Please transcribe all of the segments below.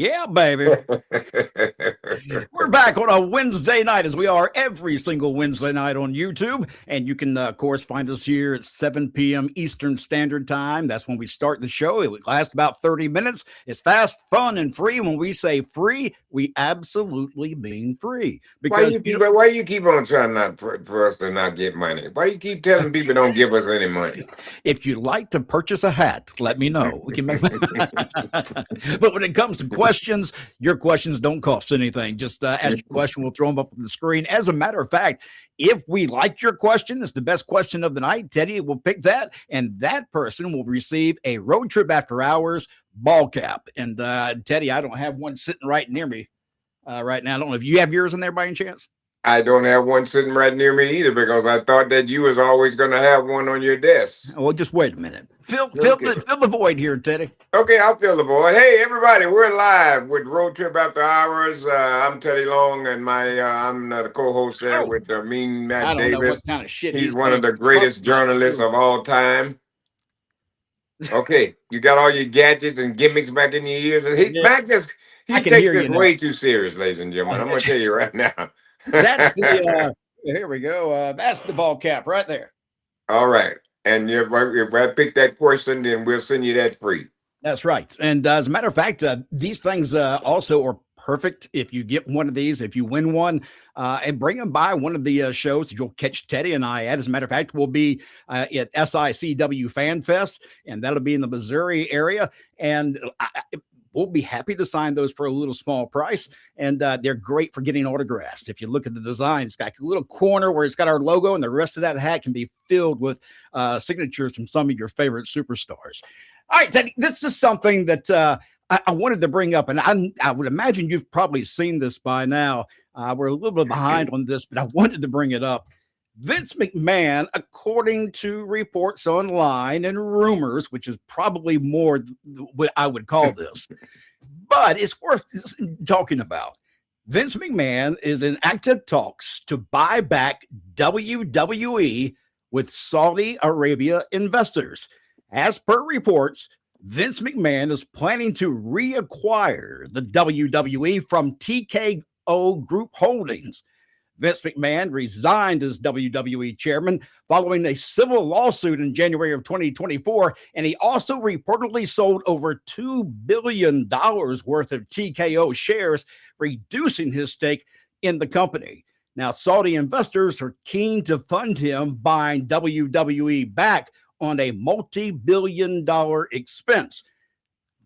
Yeah, baby. We're back on a Wednesday night, as we are every single Wednesday night on YouTube. And you can, of course, find us here at 7 p.m. Eastern Standard Time. That's when we start the show. It lasts about 30 minutes. It's fast, fun, and free. When we say free, we absolutely mean free. Because why you keep on trying not for us to not get money? Why you keep telling people don't give us any money? if you'd like to purchase a hat, let me know. We can make. But when it comes to questions, your questions don't cost anything. Just ask your question. We'll throw them up on the screen. As a matter of fact, if we like your question, it's the best question of the night. Teddy will pick that, and that person will receive a Road Trip After Hours ball cap. And Teddy, I don't have one sitting right near me right now. I don't know if you have yours in there by any chance. I don't have one sitting right near me either because I thought that you was always going to have one on your desk. Well, just wait a minute. Fill the void here, Teddy. Okay, I'll fill the void. Hey, everybody, we're live with Road Trip After Hours. I'm Teddy Long, and I'm the co-host there with Mean Matt Davis. Know what kind of shit he's one of the greatest journalists of all time. Okay, you got all your gadgets and gimmicks back in your ears. And he takes this way too serious, ladies and gentlemen. I'm going to tell you right now. That's the here we go. That's the ball cap right there. All right. And if I pick that question, then we'll send you that free. That's right. And as a matter of fact, these things also are perfect if you get one of these, if you win one, and bring them by one of the shows that you'll catch Teddy and I at. As a matter of fact, we'll be at SICW Fan Fest, and that'll be in the Missouri area. And we'll be happy to sign those for a little small price. And they're great for getting autographs. If you look at the design, it's got a little corner where it's got our logo, and the rest of that hat can be filled with signatures from some of your favorite superstars. All right, Teddy, this is something that I wanted to bring up, and I would imagine you've probably seen this by now. We're a little bit behind on this, but I wanted to bring it up. Vince McMahon, according to reports online and rumors, which is probably more what I would call this, but it's worth talking about. Vince McMahon is in active talks to buy back WWE with Saudi Arabia investors. As per reports, Vince McMahon is planning to reacquire the WWE from TKO Group Holdings. Vince McMahon resigned as WWE chairman following a civil lawsuit in January of 2024, and he also reportedly sold over $2 billion worth of TKO shares, reducing his stake in the company. Now, Saudi investors are keen to fund him buying WWE back on a multi-billion-dollar expense.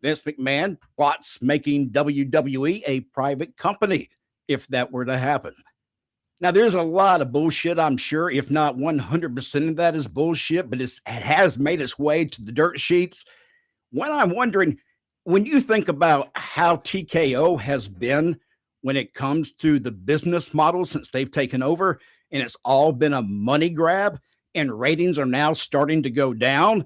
Vince McMahon plots making WWE a private company if that were to happen. Now, there's a lot of bullshit, I'm sure, if not 100% of that is bullshit, but it has made its way to the dirt sheets. When I'm wondering, when you think about how TKO has been when it comes to the business model since they've taken over, and it's all been a money grab, and ratings are now starting to go down,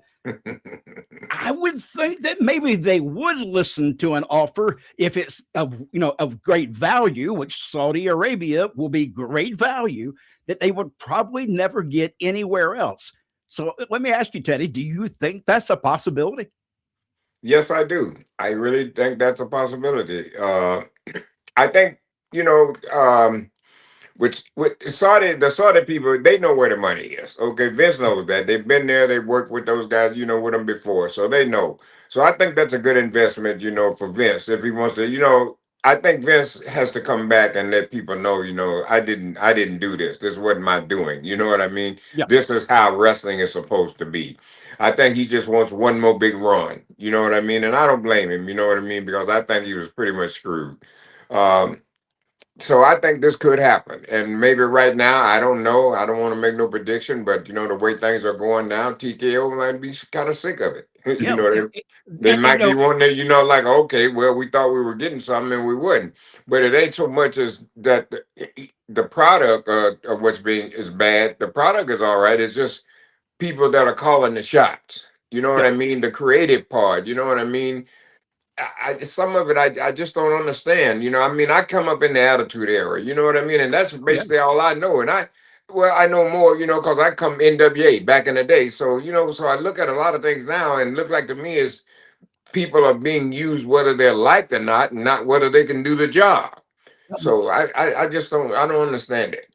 I would think that maybe they would listen to an offer if it's of great value, which Saudi Arabia will be great value, that they would probably never get anywhere else. So let me ask you, Teddy, do you think that's a possibility? Yes, I do. I really think that's a possibility. I think, with the Saudi people, they know where the money is. Okay, Vince knows that. They've been there. They worked with those guys, with them before, so they know. So I think that's a good investment, for Vince if he wants to. I think Vince has to come back and let people know, I didn't do this. This wasn't my doing. You know what I mean? Yeah. This is how wrestling is supposed to be. I think he just wants one more big run. You know what I mean? And I don't blame him. You know what I mean? Because I think he was pretty much screwed. So I think this could happen. And maybe right now, I don't know. I don't want to make no prediction, but the way things are going now, TKO might be kind of sick of it. They might be wanting to, like, okay, well, we thought we were getting something and we wouldn't. But it ain't so much as that the product of what's is bad. The product is all right. It's just people that are calling the shots. You know what I mean? The creative part. You know what I mean? Some of it I just don't understand. I come up in the attitude era, you know what I mean? And that's basically all I know. And I know more, because I come NWA back in the day. So, so I look at a lot of things now and look like to me is people are being used whether they're liked or not, and not whether they can do the job. So I just don't understand it.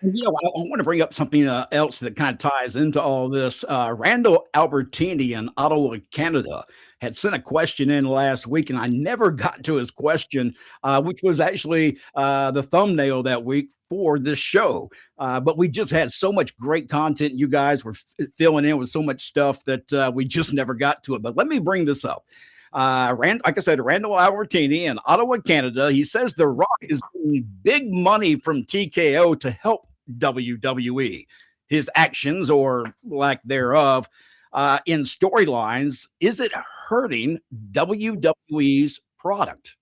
I want to bring up something else that kind of ties into all this. Randall Albertini in Ottawa, Canada, had sent a question in last week, and I never got to his question, which was actually the thumbnail that week for this show. But we just had so much great content. You guys were filling in with so much stuff that we just never got to it. But let me bring this up. Like I said, Randall Albertini in Ottawa, Canada, he says The Rock is getting big money from TKO to help WWE. His actions, or lack thereof, in storylines, is it hurting WWE's product?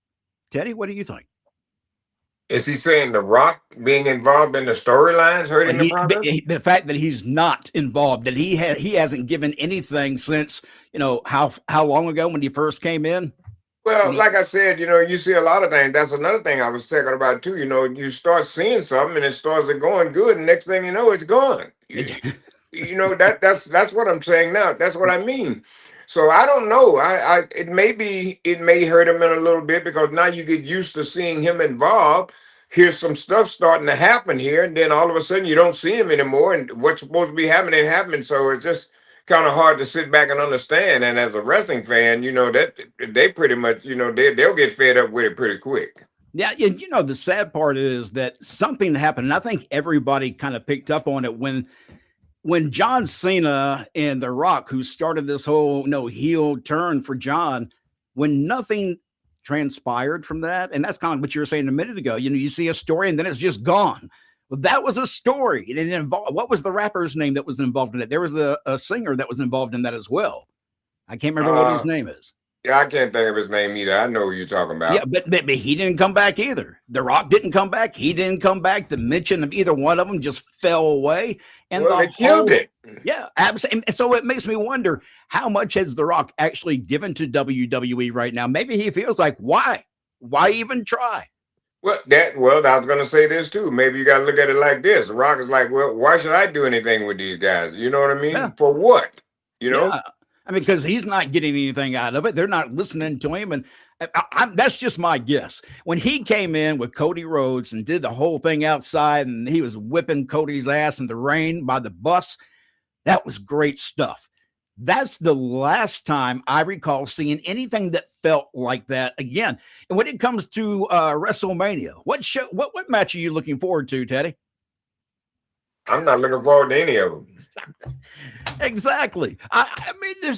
Teddy, what do you think? Is he saying The Rock being involved in the storylines hurting the product? The fact that he's not involved, that he hasn't given anything since, how long ago when he first came in? Well, like I said, you see a lot of things. That's another thing I was talking about too. You start seeing something and it starts going good, and next thing you know, it's gone. That's what I'm saying now. That's what I mean. So I don't know. It may hurt him in a little bit, because now you get used to seeing him involved. Here's some stuff starting to happen here, and then all of a sudden you don't see him anymore, and what's supposed to be happening. So it's just kind of hard to sit back and understand. And as a wrestling fan, that they pretty much, they'll get fed up with it pretty quick. Yeah, the sad part is that something happened, and I think everybody kind of picked up on it when John Cena and The Rock, who started this whole heel turn for John, when nothing transpired from that, and that's kind of what you were saying a minute ago. You see a story and then it's just gone. Well, that was a story. It involved, what was the rapper's name that was involved in it? There was a singer that was involved in that as well. I can't remember what his name is. Yeah, I can't think of his name either. I know who you're talking about. Yeah, but he didn't come back either. The Rock didn't come back. He didn't come back. The mention of either one of them just fell away. And they killed it. Yeah, absolutely. And so it makes me wonder, how much has The Rock actually given to WWE right now? Maybe he feels like, why even try? Well, I was going to say this too. Maybe you got to look at it like this. The Rock is like, well, why should I do anything with these guys? You know what I mean? Yeah. For what? Yeah. I mean, because he's not getting anything out of it. They're not listening to him. And that's just my guess. When he came in with Cody Rhodes and did the whole thing outside, and he was whipping Cody's ass in the rain by the bus, that was great stuff. That's the last time I recall seeing anything that felt like that again. And when it comes to WrestleMania, what match are you looking forward to, Teddy? I'm not looking forward to any of them. Exactly. I mean,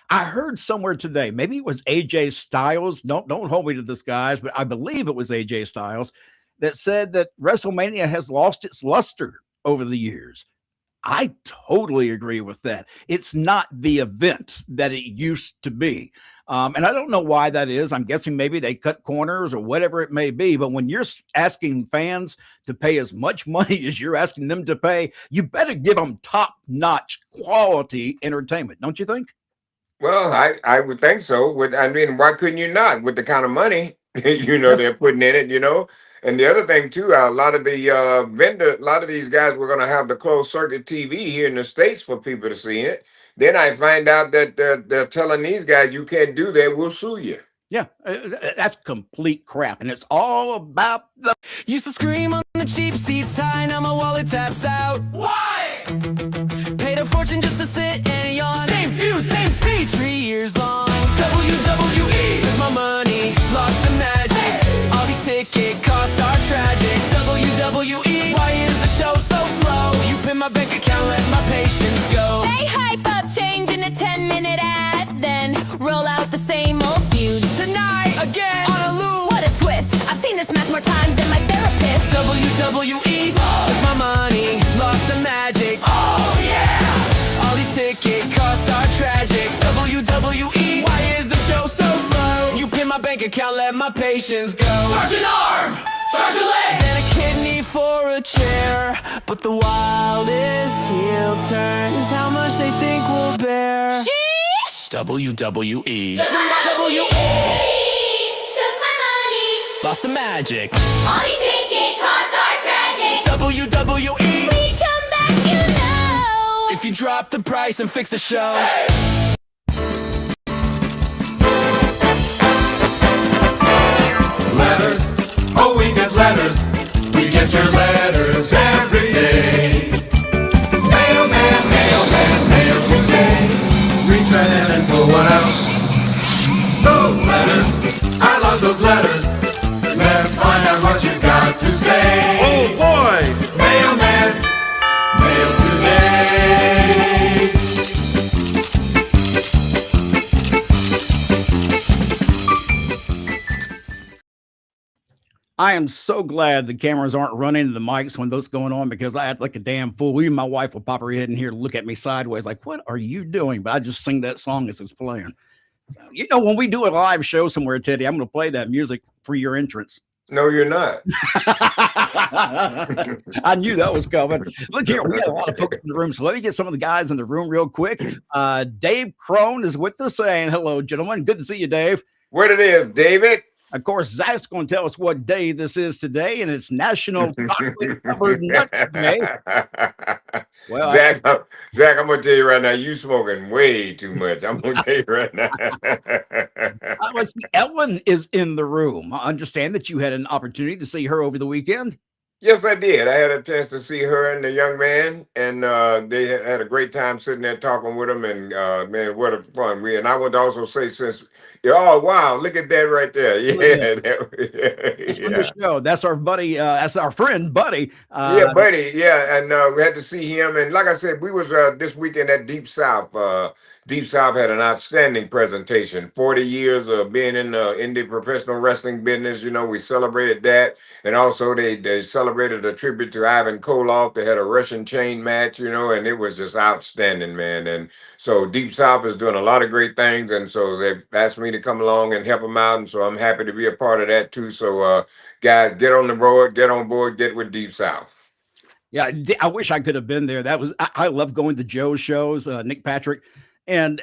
I heard somewhere today, maybe it was AJ Styles. Don't hold me to this, guys, but I believe it was AJ Styles that said that WrestleMania has lost its luster over the years. I totally agree with that. It's not the event that it used to be. And I don't know why that is. I'm guessing maybe they cut corners or whatever it may be. But when you're asking fans to pay as much money as you're asking them to pay, you better give them top-notch quality entertainment, don't you think? Well, I would think so. Why couldn't you not with the kind of money they're putting in it, And the other thing too, a lot of these guys were going to have the closed circuit TV here in the States for people to see it. Then I find out that they're telling these guys, you can't do that, we'll sue you. Yeah, that's complete crap. And it's all about the... Used to scream on the cheap seats high, now my wallet taps out. Why? Paid a fortune just to sit and yawn. Same feud, same speech, 3 years long. WWE took my money, lost the magic. Hey. All these ticket costs are tragic. WWE, why is the show so slow? You pin my bank account, let my patience go. They hype up change in a 10-minute ad, then roll out the same old feud. Tonight, again, on a loop. What a twist, I've seen this match more times than my therapist. WWE took my money, lost the magic. Oh yeah! All these ticket costs are tragic. WWE, why is the show so slow? You pin my bank account, let my patience go. Charge an arm, charge a leg, then a kidney for a chair. But the wildest heel turn is how much they think we'll bear. Sheesh! WWE took my money, lost the magic. all these ticket costs are tragic. WWE, We come back, if you drop the price and fix the show. Get your letters every day. Mailman, mailman, mail today. Reach right in and pull one out. Those letters, I love those letters. Let's find out what you got to say. Oh boy! Mailman, mail today. I am so glad the cameras aren't running the mics when those going on, because I act like a damn fool. Even my wife will pop her head in here, look at me sideways, like, "What are you doing?" But I just sing that song as it's playing. So, you know, when we do a live show somewhere, Teddy, I'm going to play that music for your entrance. No, you're not. I knew that was coming. Look here, we got a lot of folks in the room, so let me get some of the guys in the room real quick. Dave Crone is with us saying hello, gentlemen. Good to see you, Dave. What it is, David? Of course, Zach's going to tell us what day this is today, and it's National Chocolate Covered Nuts Day. Well, Zach, I'm going to tell you right now, you smoking way too much. I'm going to tell you right now. Ellen is in the room. I understand that you had an opportunity to see her over the weekend. Yes, I did. I had a chance to see her and the young man, and they had a great time sitting there talking with them. And man, what a fun! And I would also say, since oh wow, look at that right there! It's from the show. That's our buddy. That's our friend, Buddy. Yeah, Buddy. Yeah, and we had to see him. And like I said, we was this weekend at Deep South. Deep South had an outstanding presentation. 40 years of being in the indie professional wrestling business. You know, we celebrated that. And also they celebrated a tribute to Ivan Koloff. They had a Russian chain match, you know, and it was just outstanding, man. And so Deep South is doing a lot of great things. And so they've asked me to come along and help them out. And so I'm happy to be a part of that too. So guys, get on the road, get on board, get with Deep South. Yeah, I wish I could have been there. I love going to Joe's shows, Nick Patrick. And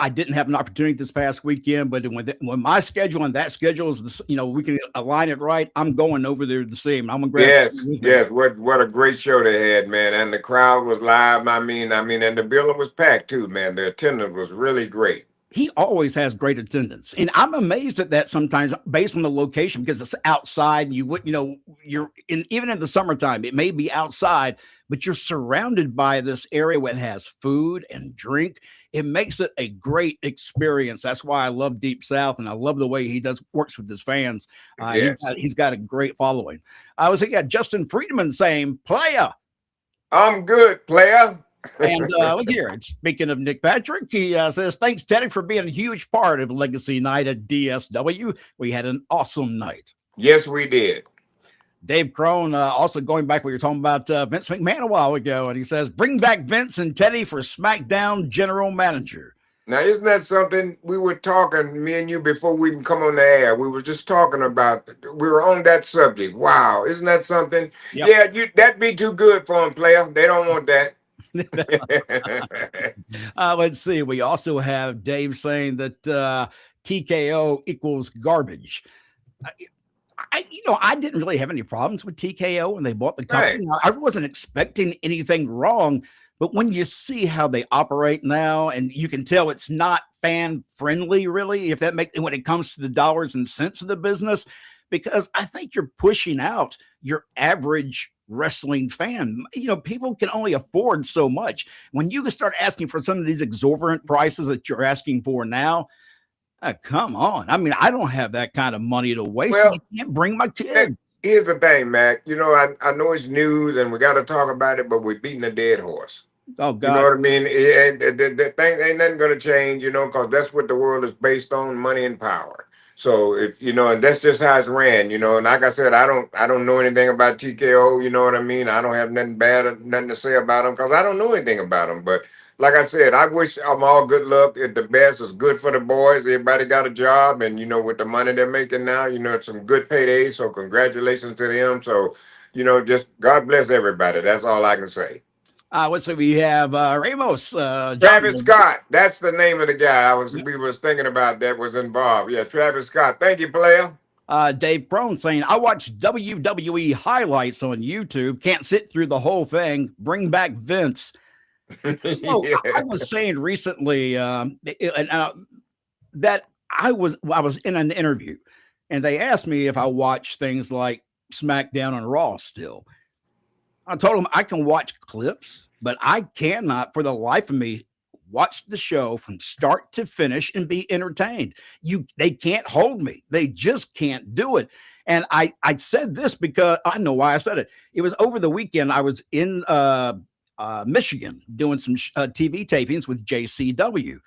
I didn't have an opportunity this past weekend, but when my schedule and that schedule is, you know, we can align it right, I'm going over there to see him. I'm gonna grab. Yes. What a great show they had, man. And the crowd was live. I mean, and the building was packed too, man. The attendance was really great. He always has great attendance, and I'm amazed at that sometimes based on the location, because it's outside and you're even in the summertime, it may be outside, but you're surrounded by this area where it has food and drink. It makes it a great experience. That's why I love Deep South, and I love the way he works with his fans. Yes. He's got a great following. I was thinking, Justin Friedman saying, "Playa." I'm good, player. And look here, and speaking of Nick Patrick, he says, "Thanks, Teddy, for being a huge part of Legacy Night at DSW. We had an awesome night." Yes, we did. Dave Crone, also going back, we were talking about Vince McMahon a while ago, and he says, "Bring back Vince and Teddy for SmackDown General Manager." Now, isn't that something? We were talking, me and you, before we even come on the air. We were just talking about, we were on that subject. Wow, isn't that something? Yep. Yeah, that'd be too good for them, player. They don't want that. Let's see. We also have Dave saying that TKO equals garbage. I didn't really have any problems with TKO when they bought the company. Right. I wasn't expecting anything wrong, but when you see how they operate now, and you can tell it's not fan friendly, really, when it comes to the dollars and cents of the business, because I think you're pushing out your average wrestling fan. People can only afford so much. When you can start asking for some of these exorbitant prices that you're asking for now, come on. I mean, I don't have that kind of money to waste. Well, I can't bring my kids. Here's the thing, Mac. I know it's news and we got to talk about it, but we're beating a dead horse. Oh, God. You know what I mean? The thing ain't nothing going to change, because that's what the world is based on, money and power. So and that's just how it's ran, and like I said, I don't know anything about TKO, you know what I mean? I don't have nothing to say about them, because I don't know anything about them. But like I said, I wish them all good luck. At the best, it's good for the boys. Everybody got a job, and with the money they're making now, it's some good paydays. So congratulations to them. So, just God bless everybody. That's all I can say. So we have Ramos. Travis Scott. That's the name of the guy we was thinking about that was involved. Yeah, Travis Scott. Thank you, player. Dave Crone saying, "I watch WWE highlights on YouTube. Can't sit through the whole thing. Bring back Vince." Yeah. I was saying recently that I was in an interview, and they asked me if I watch things like SmackDown on Raw still. I told him I can watch clips, but I cannot for the life of me watch the show from start to finish and be entertained. They can't hold me. They just can't do it. And I said this because I know why I said it. It was over the weekend. I was in Michigan doing some TV tapings with JCW.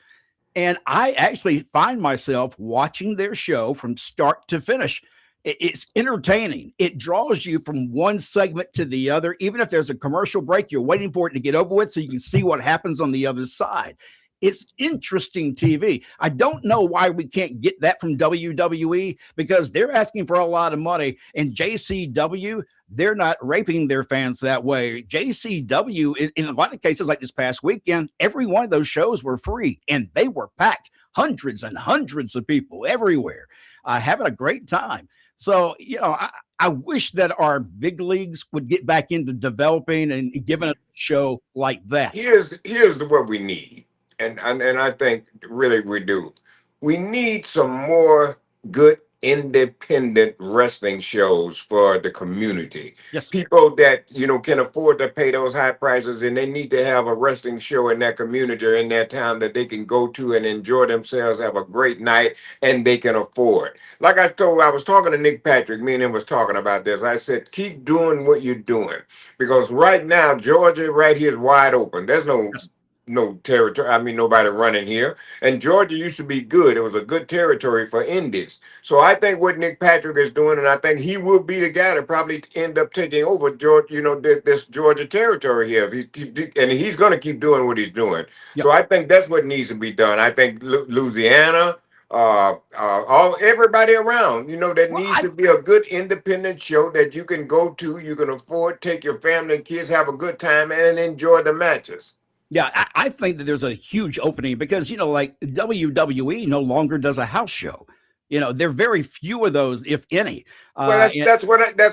And I actually find myself watching their show from start to finish. It's entertaining. It draws you from one segment to the other. Even if there's a commercial break, you're waiting for it to get over with so you can see what happens on the other side. It's interesting TV. I don't know why we can't get that from WWE because they're asking for a lot of money. And JCW, they're not raping their fans that way. JCW, in a lot of cases like this past weekend, every one of those shows were free and they were packed. Hundreds and hundreds of people everywhere having a great time. So, I wish that our big leagues would get back into developing and giving a show like that. Here's what we need. And I think really we do. We need some more good independent wrestling shows for the community. Yes. People that can afford to pay those high prices, and they need to have a wrestling show in their community or in their town that they can go to and enjoy themselves, have a great night, and they can afford. Like I was talking to Nick Patrick, me and him was talking about this. I said, keep doing what you're doing. Because right now, Georgia right here is wide open. There's no territory. I mean, nobody running here. And Georgia used to be good. It was a good territory for indies. So I think what Nick Patrick is doing, and I think he will be the guy to probably end up taking over Georgia, this Georgia territory here. And he's going to keep doing what he's doing. Yep. So I think that's what needs to be done. I think Louisiana, everybody around, that needs to be a good independent show that you can go to, you can afford, take your family and kids, have a good time, and enjoy the matches. Yeah, I think that there's a huge opening because, like WWE no longer does a house show. There are very few of those, if any. Well, that's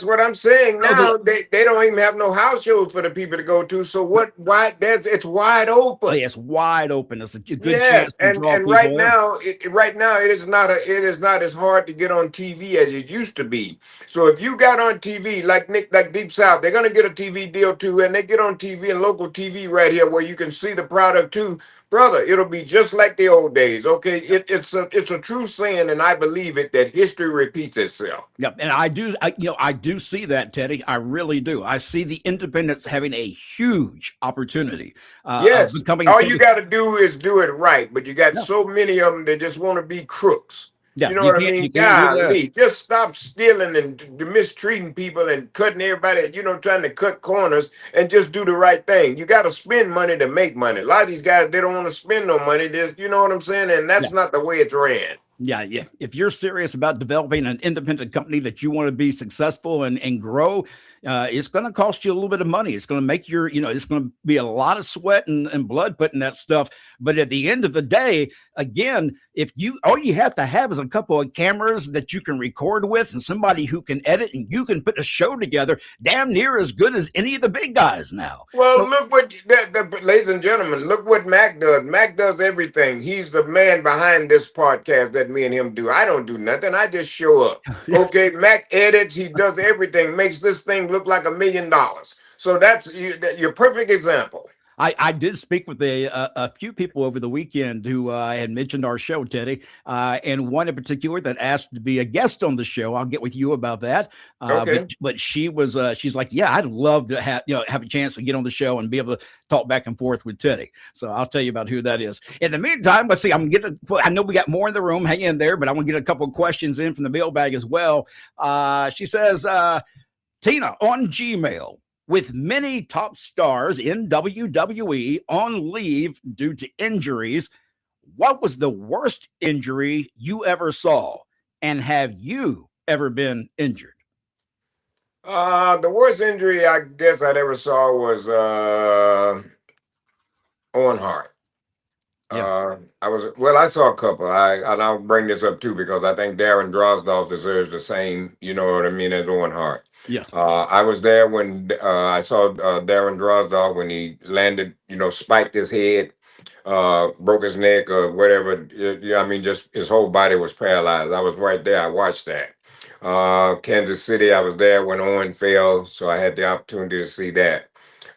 what I'm saying. Now they don't even have no house shows for the people to go to. So it's wide open. Oh, yeah, it's wide open. It's a good chance to draw people right now, it is not as hard to get on TV as it used to be. So if you got on TV like Deep South, they're gonna get a TV deal too, and they get on TV and local TV right here where you can see the product too. Brother, it'll be just like the old days. Okay, it's a true saying, and I believe it, that history repeats itself. Yep, and I do see that, Teddy. I really do. I see the independents having a huge opportunity. Yes, all you got to do is do it right. But you got so many of them that just want to be crooks. Yeah, you know what I mean? Golly, just stop stealing and mistreating people and cutting everybody, trying to cut corners and just do the right thing. You got to spend money to make money. A lot of these guys, they don't want to spend no money. You know what I'm saying? And that's not the way it's ran. Yeah. If you're serious about developing an independent company that you want to be successful and grow, it's going to cost you a little bit of money. It's going to make it's going to be a lot of sweat and blood putting that stuff. But at the end of the day, again, all you have to have is a couple of cameras that you can record with and somebody who can edit, and you can put a show together damn near as good as any of the big guys now. Well, look what, ladies and gentlemen, look what Mac does. Mac does everything. He's the man behind this podcast that me and him do. I don't do nothing. I just show up. Okay, Mac edits. He does everything. Makes this thing look like $1 million. So that's your perfect example. I did speak with a few people over the weekend who had mentioned our show, Teddy, and one in particular that asked to be a guest on the show. I'll get with you about that. Okay. But she's like, yeah, I'd love to have a chance to get on the show and be able to talk back and forth with Teddy. So I'll tell you about who that is. In the meantime, let's see. I know we got more in the room. Hang in there, but I want to get a couple of questions in from the mailbag as well. She says, Tina on Gmail. With many top stars in WWE on leave due to injuries, what was the worst injury you ever saw? And have you ever been injured? The worst injury I guess I ever saw was Owen Hart. Yeah. I saw a couple. And I'll bring this up too because I think Darren Drozdoff deserves the same, as Owen Hart. Yes. I was there when I saw Darren Drozdoff when he landed, spiked his head, broke his neck or whatever. Just his whole body was paralyzed. I was right there. I watched that. Kansas City, I was there when Owen fell, so I had the opportunity to see that.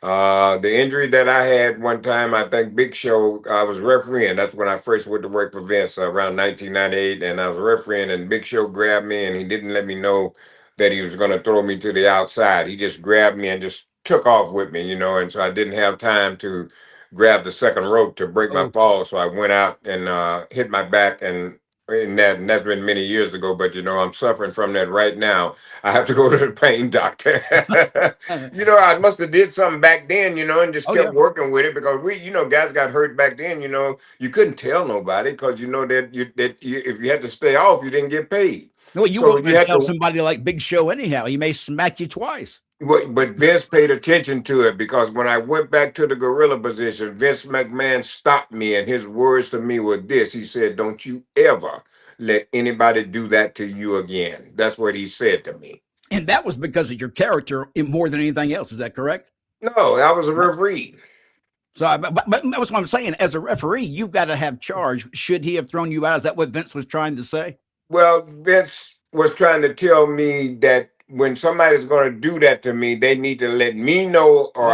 The injury that I had one time, I think Big Show, I was refereeing. That's when I first went to work for Vince around 1998, and I was refereeing, and Big Show grabbed me, and he didn't let me know that he was going to throw me to the outside. He just grabbed me and just took off with me, and so I didn't have time to grab the second rope to break my fall. So I went out and hit my back, and that's been many years ago, but I'm suffering from that right now. I have to go to the pain doctor. I must have did something back then, and just kept working with it, because guys got hurt back then. You couldn't tell nobody, because that if you had to stay off, you didn't get paid. Well, you wouldn't tell somebody like Big Show anyhow. He may smack you twice. But Vince paid attention to it, because when I went back to the gorilla position, Vince McMahon stopped me, and his words to me were this. He said, "Don't you ever let anybody do that to you again." That's what he said to me. And that was because of your character more than anything else. Is that correct? No, I was a referee. So, but that's what I'm saying. As a referee, you've got to have charge. Should he have thrown you out? Is that what Vince was trying to say? Well, Vince was trying to tell me that when somebody's going to do that to me, they need to let me know, or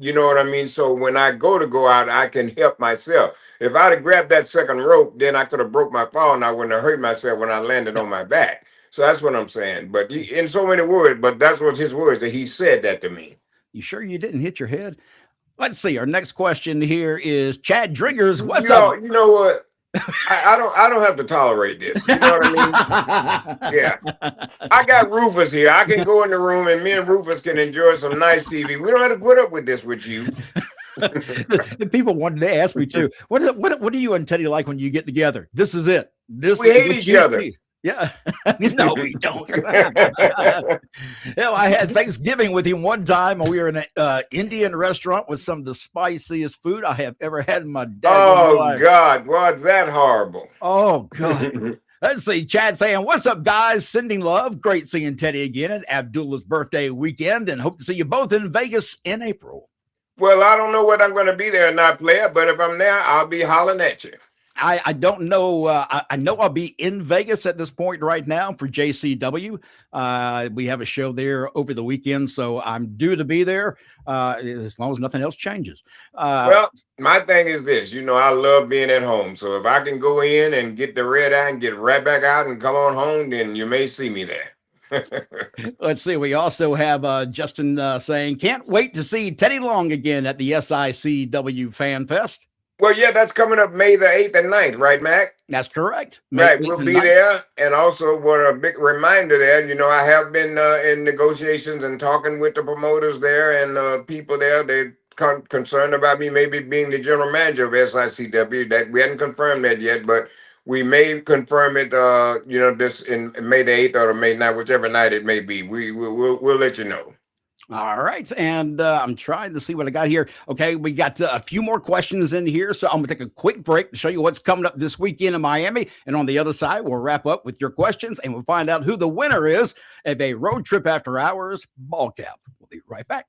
you know what I mean? So when I go out, I can help myself. If I'd have grabbed that second rope, then I could have broke my fall, and I wouldn't have hurt myself when I landed on my back. So that's what I'm saying. But in so many words, but that's what his words, that he said that to me. You sure you didn't hit your head? Let's see. Our next question here is Chad Driggers. What's up? You know what? I don't have to tolerate this. You know what I mean? Yeah. I got Rufus here. I can go in the room, and me and Rufus can enjoy some nice TV. We don't have to put up with this with you. The people wanted to ask me too. What do you and Teddy like when you get together? This is it. We hate each other. Yeah. No, we don't. I had Thanksgiving with him one time, and we were in an Indian restaurant with some of the spiciest food I have ever had in my life. Oh, God. Was that horrible? Oh, God. Let's see. Chad saying, "What's up, guys? Sending love. Great seeing Teddy again at Abdullah's birthday weekend, and hope to see you both in Vegas in April." Well, I don't know whether I'm going to be there or not, player, but if I'm there, I'll be hollering at you. I don't know. I know I'll be in Vegas at this point right now for JCW. We have a show there over the weekend, so I'm due to be there as long as nothing else changes. Well, my thing is this. I love being at home. So if I can go in and get the red eye and get right back out and come on home, then you may see me there. Let's see. We also have Justin saying, "Can't wait to see Teddy Long again at the SICW Fan Fest." Well, yeah, that's coming up May the 8th and 9th, right, Mac? That's correct. Right, we'll be there. And also, what a big reminder there, I have been in negotiations and talking with the promoters there and people there. They're concerned about me maybe being the general manager of SICW. That we hadn't confirmed that yet, but we may confirm it, this in May the 8th or May 9th, whichever night it may be. We'll let you know. All right. And I'm trying to see what I got here. Okay. We got a few more questions in here. So I'm going to take a quick break to show you what's coming up this weekend in Miami. And on the other side, we'll wrap up with your questions and we'll find out who the winner is of a Road Trip After Hours ball cap. We'll be right back.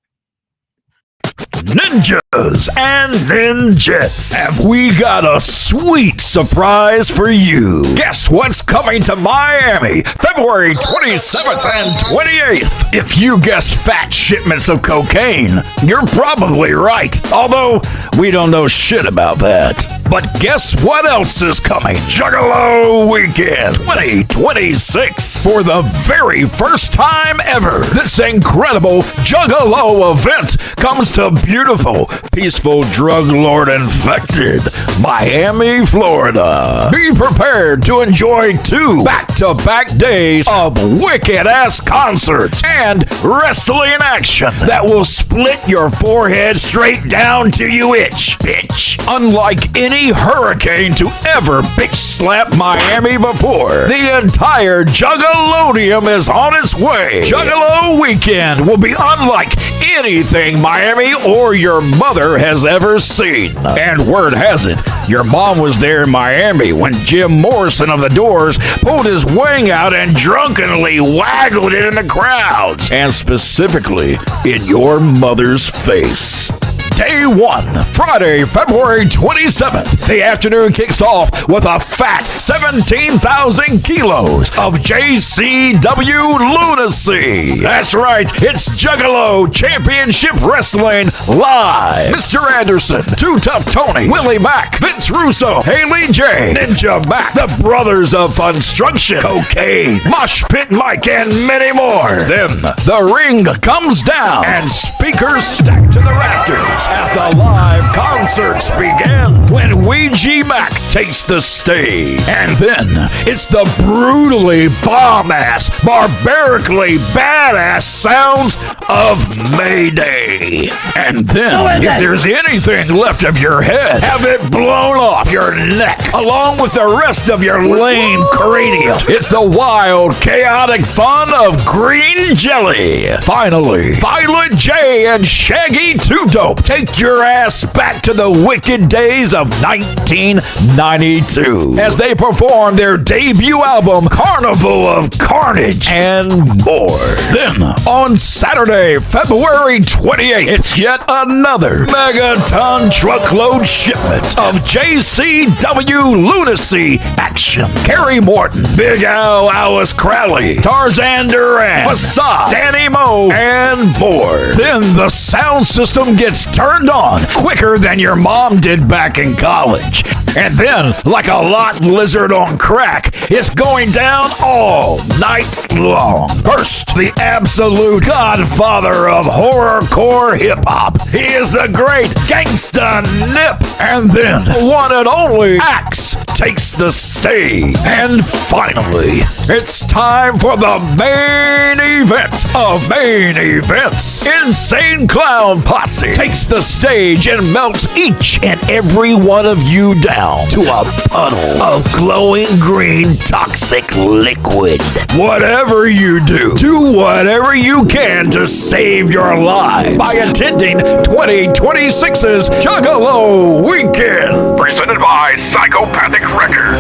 Ninjas and ninjas, have we got a sweet surprise for you? Guess what's coming to Miami February 27th and 28th? If you guessed fat shipments of cocaine, you're probably right, although we don't know shit about that. But guess what else is coming? Juggalo Weekend 2026. For the very first time ever, this incredible Juggalo event comes to beautiful, peaceful, drug lord infected Miami, Florida. Be prepared to enjoy 2 back-to-back days of wicked-ass concerts and wrestling action that will split your forehead straight down to you itch, bitch. Unlike any hurricane to ever bitch slap Miami before, the entire Juggalodium is on its way. Juggalo Weekend will be unlike anything Miami or your mother has ever seen. And word has it, your mom was there in Miami when Jim Morrison of the Doors pulled his wing out and drunkenly waggled it in the crowds, and specifically in your mother's face. Day 1, Friday, February 27th. The afternoon kicks off with a fat 17,000 kilos of JCW lunacy. That's right, it's Juggalo Championship Wrestling live. Mr. Anderson, Too Tough Tony, Willie Mack, Vince Russo, Haley J, Ninja Mack, the Brothers of Funstruction, Cocaine, Mosh Pit Mike, and many more. Then the ring comes down and speakers stack to the rafters as the live concerts begin when Ouija Mac takes the stage. And then it's the brutally bomb-ass, barbarically badass sounds of Mayday. And then, if there's anything left of your head, have it blown off your neck along with the rest of your lame cranium. It's the wild, chaotic fun of green jelly. Finally, Violet J and Shaggy Two Dope take your ass back to the wicked days of 1992 as they perform their debut album, Carnival of Carnage, and more. Then, on Saturday, February 28th, it's yet another megaton truckload shipment of JCW lunacy action. Kerry Morton, Big Al Alice Crowley, Tarzan Duran, Facade, Danny Moe, and more. Then the sound system gets turned on quicker than your mom did back in college. And then, like a lot lizard on crack, it's going down all night long. First, the absolute godfather of horrorcore hip-hop. He is the great Gangsta Nip. And then, one and only Axe takes the stage. And finally, it's time for the main event of main events. Insane Clown Posse takes the stage and melts each and every one of you down to a puddle of glowing green toxic liquid. Whatever you do whatever you can to save your life by attending 2026's Juggalo Weekend, presented by Psychopathic Records.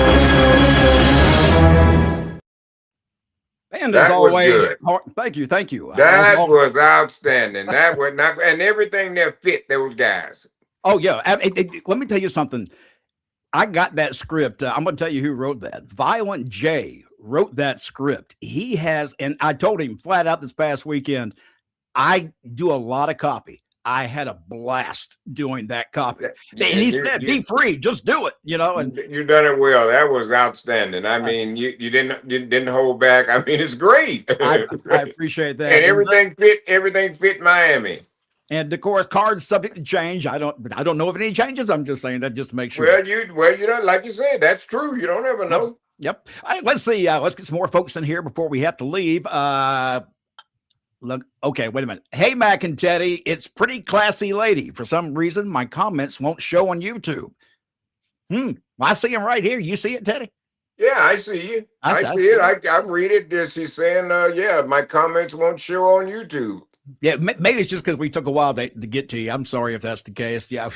And as always, thank you. That was outstanding. That was not, and everything that fit those guys. Oh yeah, let me tell you something. I got that script. I'm going to tell you who wrote that. Violent J wrote that script. He has, and I told him flat out this past weekend, I do a lot of copy. I had a blast doing that copy. And he said, be free, just do it, and you done it well. That was outstanding. I mean, you didn't hold back. I mean, it's great. I appreciate that. And everything fit Miami. And of course, cards subject to change. I don't know of any changes. I'm just saying that just to make sure. Well, you know, like you said, that's true. You don't ever know. Yep. All right, let's see. Let's get some more folks in here before we have to leave. Look, okay, wait a minute. Hey, Mac and Teddy, it's pretty classy lady. For some reason, my comments won't show on YouTube. I see them right here. You see it, Teddy? Yeah, I see you. I see it. I read it. She's saying, yeah, my comments won't show on YouTube. Yeah, maybe it's just because we took a while to get to you. I'm sorry if that's the case. Yeah.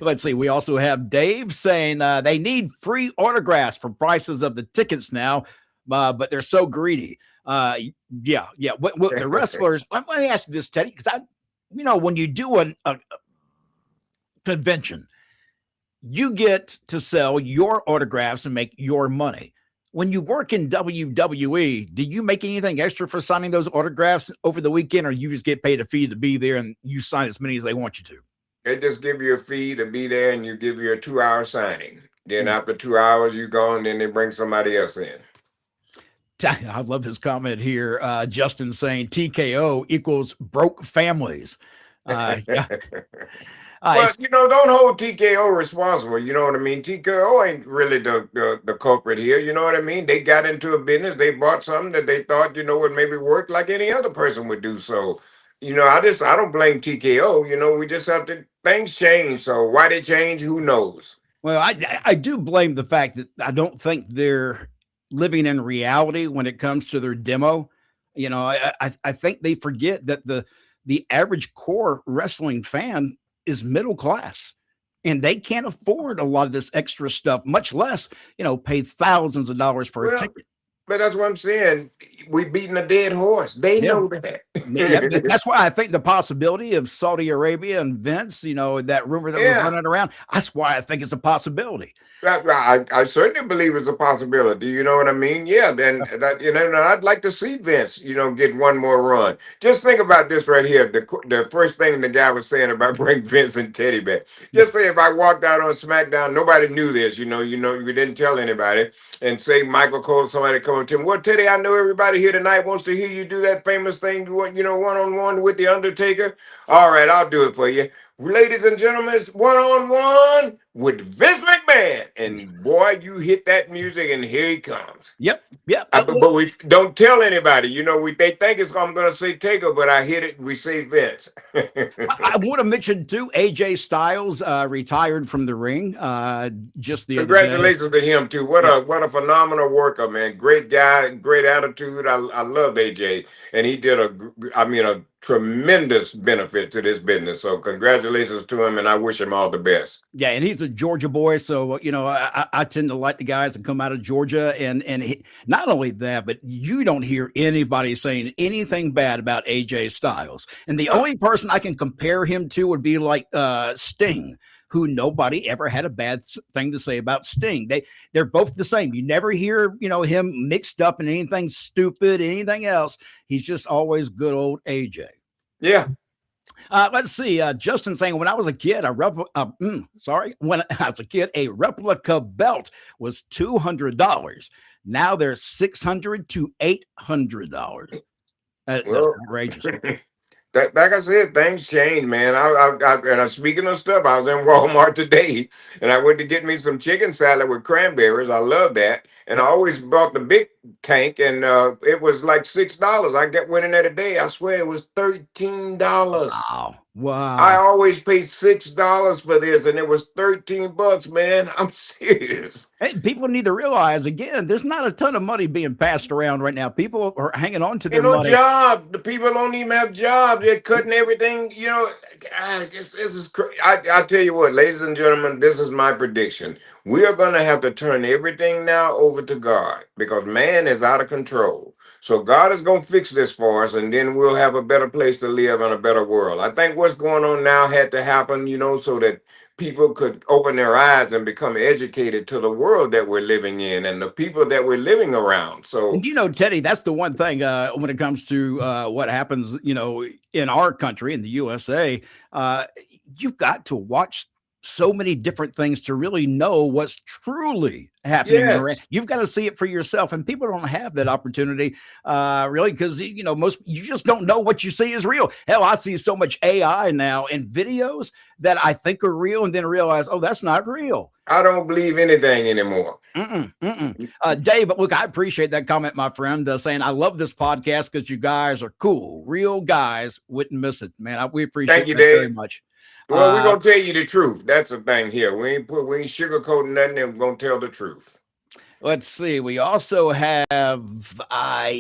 Let's see. We also have Dave saying they need free autographs for prices of the tickets now, but they're so greedy. Yeah. What the wrestlers, let me ask you this, Teddy, because when you do a convention, you get to sell your autographs and make your money. When you work in WWE, do you make anything extra for signing those autographs over the weekend, or you just get paid a fee to be there and you sign as many as they want you to? They just give you a fee to be there, and you give you a 2-hour signing. Then after 2 hours, you're gone. Then they bring somebody else in. I love this comment here. Justin saying TKO equals broke families. Yeah. Well, don't hold TKO responsible. You know what I mean? TKO ain't really the culprit here. You know what I mean? They got into a business. They bought something that they thought, would maybe work like any other person would do. So, I don't blame TKO. We just have to, things change. So why they change, who knows? Well, I do blame the fact that I don't think they're living in reality when it comes to their demo. I think they forget that the average core wrestling fan is middle class, and they can't afford a lot of this extra stuff, much less, pay thousands of dollars for a ticket. But that's what I'm saying. We beating a dead horse. They Yeah. know that. Yeah, that's why I think the possibility of Saudi Arabia and Vince, that rumor that was Yeah. running around, that's why I think it's a possibility. I certainly believe it's a possibility. You know what I mean? Yeah. Then that, and I'd like to see Vince, get one more run. Just think about this right here. The first thing the guy was saying about bring Vince and Teddy back. Just say if I walked out on SmackDown, nobody knew this. You didn't tell anybody, and say Michael Cole, somebody come to him. Well, Teddy, I know everybody here tonight wants to hear you do that famous thing, one-on-one with the Undertaker. All right, I'll do it for you. Ladies and gentlemen, it's one-on-one with Vince McMahon. And boy, you hit that music and here he comes. Yep. But we don't tell anybody. They think I'm going to say Taker, but I hit it. We say Vince. I want to mention too, AJ Styles retired from the ring just the Congratulations other day. to him too. What a phenomenal worker, man. Great guy, great attitude. I love AJ, and he did a tremendous benefit to this business. So congratulations to him, and I wish him all the best. Yeah, and he's a Georgia boy, so I tend to like the guys that come out of Georgia, and not only that, but you don't hear anybody saying anything bad about AJ Styles, and the only person I can compare him to would be like Sting, who nobody ever had a bad thing to say about Sting. They're both the same. You never hear him mixed up in anything stupid, anything else. He's just always good old AJ. Yeah. Let's see. Justin saying, when I was a kid, a replica belt was $200. Now they're $600 to $800. That's outrageous. Like I said, things change, man. And speaking of stuff, I was in Walmart today, and I went to get me some chicken salad with cranberries. I love that, and I always bought the big tank, and it was like $6. I went in there today. I swear it was $13. Wow! I always pay $6 for this, and it was $13, man. I'm serious. Hey, people need to realize again, there's not a ton of money being passed around right now. People are hanging on to their money. Jobs. The people don't even have jobs. They're cutting everything. This is crazy. I tell you what, ladies and gentlemen, this is my prediction. We are going to have to turn everything now over to God because man is out of control. So God is going to fix this for us, and then we'll have a better place to live in a better world. I think what's going on now had to happen, so that people could open their eyes and become educated to the world that we're living in and the people that we're living around. So, and Teddy, that's the one thing when it comes to what happens, in our country, in the USA, you've got to watch so many different things to really know what's truly happening. Yes. You've got to see it for yourself, and people don't have that opportunity really, because you just don't know what you see is real. Hell, I see so much AI now in videos that I think are real and then realize, oh, that's not real. I don't believe anything anymore. Dave, look, I appreciate that comment, my friend, saying I love this podcast because you guys are cool. Real guys wouldn't miss it, man. We appreciate Thank you, that Dave. very much. Well, we're gonna tell you the truth. That's the thing here. We ain't sugarcoating nothing, and we're gonna tell the truth. Let's see. We also have I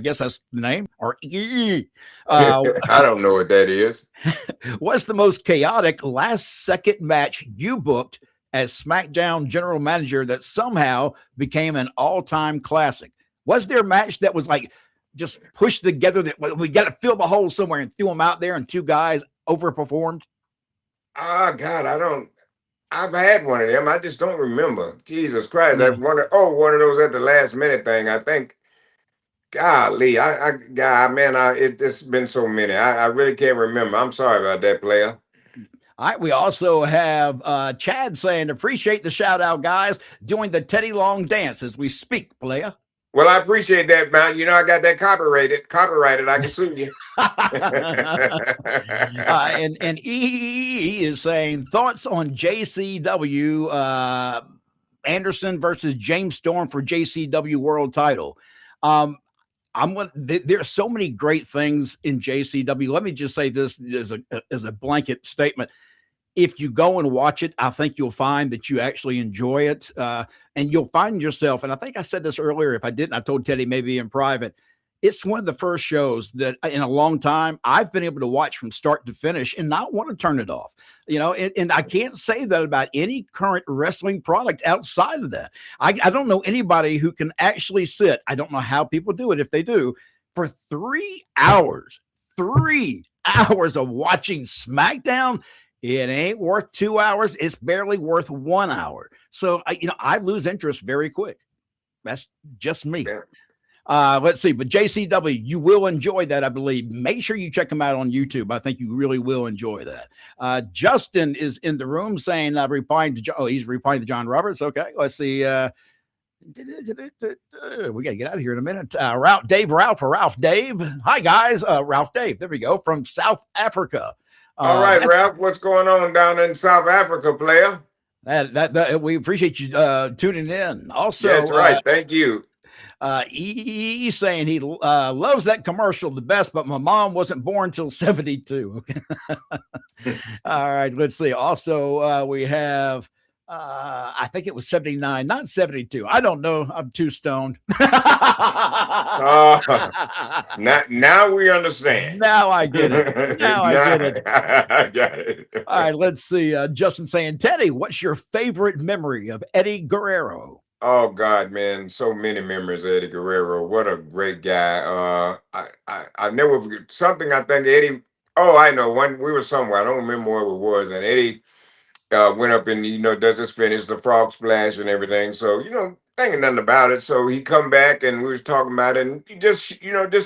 guess that's the name, or I don't know what that is. What's the most chaotic last second match you booked as SmackDown general manager that somehow became an all-time classic? Was there a match that was like just pushed together that we got to fill the hole somewhere and threw them out there and two guys overperformed? Oh God, I've had one of them. I just don't remember. Jesus Christ. I wonder, one of those at the last minute thing. I think, golly, it's been so many. I really can't remember. I'm sorry about that, player. All right, we also have Chad saying, appreciate the shout out, guys, doing the Teddy Long dance as we speak, player. Well, I appreciate that, man. I got that copyrighted. I can sue you. And E is saying thoughts on JCW Anderson versus James Storm for JCW World Title. There's so many great things in JCW. Let me just say this as a blanket statement. If you go and watch it, I think you'll find that you actually enjoy it. And you'll find yourself, and I think I said this earlier. If I didn't, I told Teddy maybe in private, it's one of the first shows that in a long time I've been able to watch from start to finish and not want to turn it off. And I can't say that about any current wrestling product outside of that. I don't know anybody who can actually sit. I don't know how people do it if they do for 3 hours. 3 hours of watching SmackDown. It ain't worth 2 hours. It's barely worth 1 hour. So I lose interest very quick. That's just me. Let's see, but JCW, you will enjoy that, I believe. Make sure you check him out on YouTube. I think you really will enjoy that. Justin is in the room saying, replying to, he's replying to John Roberts. Okay, let's see. We got to get out of here in a minute. Ralph Dave. Hi, guys. Ralph Dave. There we go. From South Africa. All right, Ralph, what's going on down in South Africa, player? That we appreciate you tuning in. Also, that's right. Thank you. He's saying he loves that commercial the best, but my mom wasn't born till 72. All right, let's see. Also, we have I think it was 79, not 72. I don't know. I'm too stoned. Now we understand. Now I get it. I get it. I got it. All right, let's see. Justin saying, Teddy, what's your favorite memory of Eddie Guerrero? Oh God, man, so many memories of Eddie Guerrero. What a great guy. I never forget something. I think Eddie. Oh, I know. When we were somewhere, I don't remember where it was, and Eddie went up and does his finish, the frog splash and everything. So thinking nothing about it. So he come back and we was talking about it, and just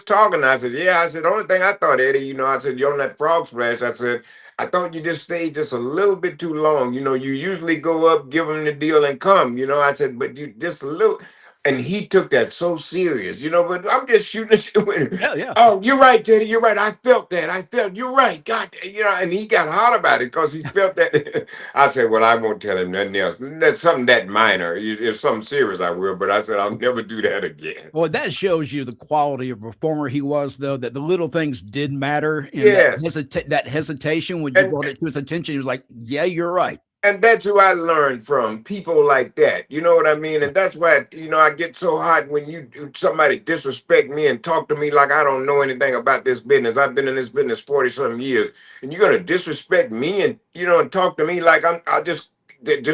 talking. I said, yeah. I said, the only thing I thought, Eddie, I said, you on that frog splash. I said, I thought you just stayed just a little bit too long. You usually go up, give him the deal, and come. I said, but you just a little. And he took that so serious, but I'm just shooting with him. Yeah. Oh, you're right, Teddy. You're right. I felt that. You're right. God, and he got hot about it because he felt that. I said, well, I won't tell him nothing else. That's something that minor. If something serious, I will. But I said, I'll never do that again. Well, that shows you the quality of performer he was, though, that the little things did matter. And yes. That hesitation when you brought it to his attention, he was like, yeah, you're right. And that's who I learned from, people like that. You know what I mean? And that's why, I get so hot when somebody disrespect me and talk to me like I don't know anything about this business. I've been in this business 40-something years. And you're going to disrespect me and, and talk to me like I just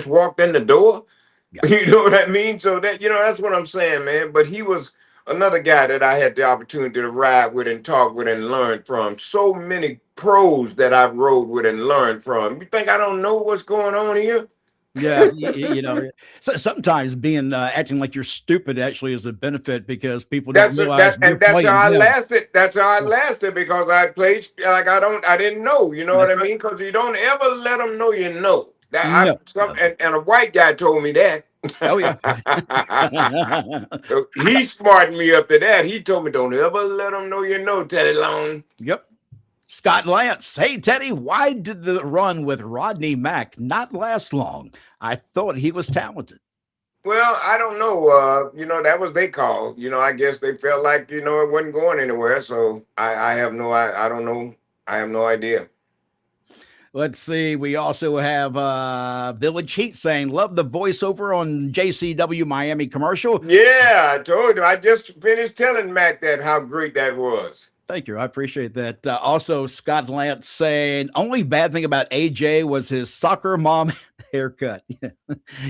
walked in the door. Yeah. You know what I mean? So that, that's what I'm saying, man. But he was another guy that I had the opportunity to ride with and talk with and learn from. So many pros that I rode with and learned from. You think I don't know what's going on here? Yeah, so sometimes being acting like you're stupid actually is a benefit because people don't realize. That's how I lasted. That's how I lasted because I played like I didn't know. You know what I mean? Because you don't ever let them know you know. And a white guy told me that. Oh yeah. So he smartened me up to that. He told me, don't ever let them know you know, Teddy Long. Yep. Scott Lance, hey Teddy, why did the run with Rodney Mack not last long? I thought he was talented. Well, I don't know. That was their call. I guess they felt like it wasn't going anywhere. So I have no. I don't know. I have no idea. Let's see. We also have Village Heat saying, love the voiceover on JCW Miami commercial. Yeah, I told you. I just finished telling Mac how great that was. Thank you. I appreciate that. Also, Scott Lance saying, only bad thing about AJ was his soccer mom haircut.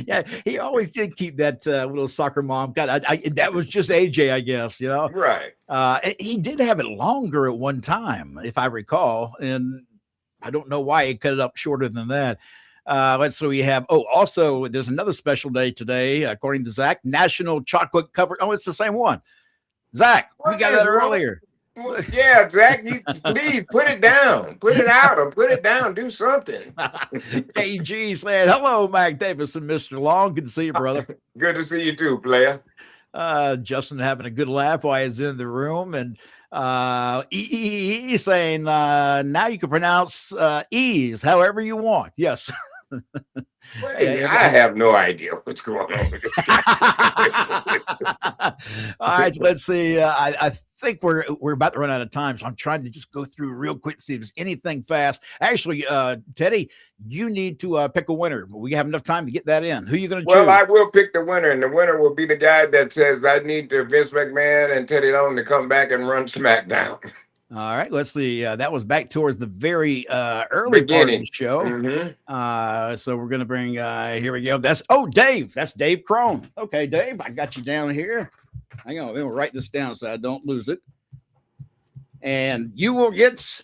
Yeah, he always did keep that little soccer mom. God, that was just AJ, I guess, Right. He did have it longer at one time, if I recall. And I don't know why he cut it up shorter than that. Let's see. We have, also, there's another special day today, according to Zach, National Chocolate Covered. Oh, it's the same one. Zach, we got that earlier. Yeah, Zach, you please put it down. Put it out or put it down. Do something. KG saying, hello, Mac Davis and Mr. Long. Good to see you, brother. Good to see you too, player. Justin having a good laugh while he's in the room. And he's saying, now you can pronounce E's however you want. Yes. I have no idea what's going on with this guy. All right, let's see. I think we're about to run out of time, so I'm trying to just go through real quick, see if there's anything fast. Actually, Teddy, you need to pick a winner. We have enough time to get that in. Who are you going to choose? Well, I will pick the winner, and the winner will be the guy that says, I need to Vince McMahon and Teddy Long to come back and run SmackDown. All right, let's see. That was back towards the very early part of the show. So we're going to bring, here we go. That's Dave. That's Dave Crone. Okay, Dave, I got you down here. Hang on, we'll write this down so I don't lose it. And you will get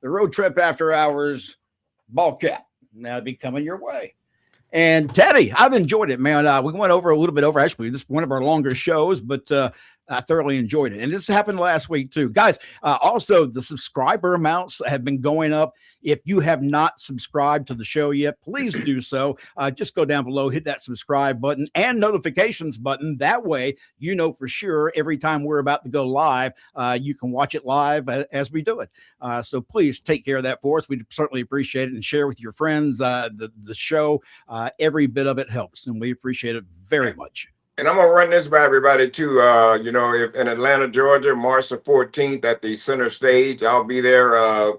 the Road Trip After Hours ball cap. That'll be coming your way. And Teddy, I've enjoyed it, man. We went over a little bit over. Actually, this is one of our longer shows, but I thoroughly enjoyed it. And this happened last week too. Guys, also the subscriber amounts have been going up. If you have not subscribed to the show yet, please do so. Just go down below, hit that subscribe button and notifications button. That way, you know for sure every time we're about to go live, you can watch it live as we do it. So please take care of that for us. We certainly appreciate it, and share with your friends the show. Every bit of it helps, and we appreciate it very much. And I'm going to run this by everybody too. If in Atlanta, Georgia, March the 14th at the center stage, I'll be there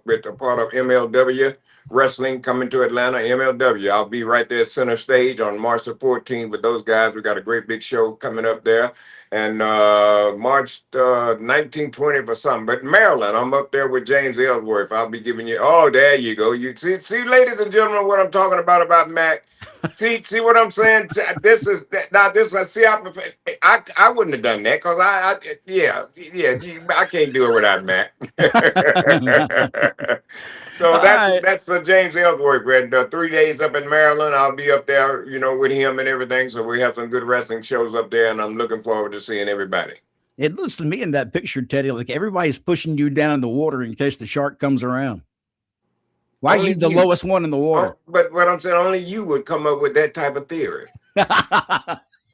with a part of MLW Wrestling coming to Atlanta, MLW. I'll be right there center stage on March the 14th with those guys. We got a great big show coming up there. And March 19, 20 or something. But Maryland, I'm up there with James Ellsworth. I'll be giving you, there you go. You see, ladies and gentlemen, what I'm talking about Mac. See what I'm saying? I wouldn't have done that because I can't do it without Mac. So that's James Ellsworth, Brett. 3 days up in Maryland. I'll be up there, with him and everything. So we have some good wrestling shows up there, and I'm looking forward to seeing everybody. It looks to me in that picture, Teddy, like everybody's pushing you down in the water in case the shark comes around. Why are you the lowest one in the water? But what I'm saying, only you would come up with that type of theory.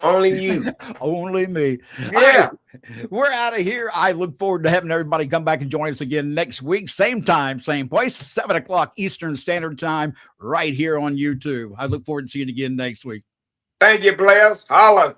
Only you. Only me. Yeah. Right, we're out of here. I look forward to having everybody come back and join us again next week. Same time, same place, 7 o'clock Eastern Standard Time, right here on YouTube. I look forward to seeing you again next week. Thank you, players. Holla.